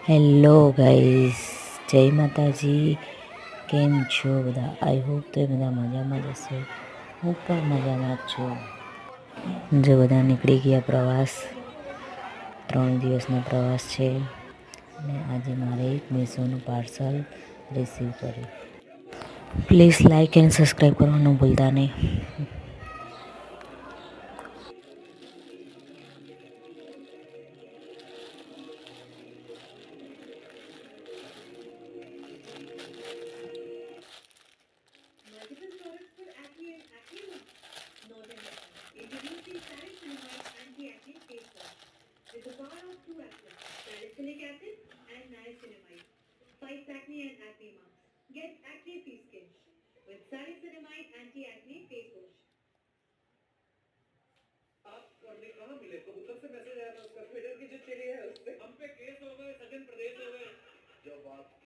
Hello guys, જય માતાજી. કેમ છો બધા? આઈ હોપ તો બધા મજામાં જ હશે. હું પણ મજામાં જ છું. જો બધા નીકળી ગયા પ્રવાસ. 3 દિવસનો પ્રવાસ છે અને આજે મારે એક મીશોનું પાર્સલ રિસીવ કર્યું. પ્લીઝ લાઇક એન્ડ સબસ્ક્રાઈબ કરવાનું ભૂલતા નહીં. आपने कहाँ मिले? कबूतर से मैसेज आया था उसका ट्विटर की जो चिड़ी है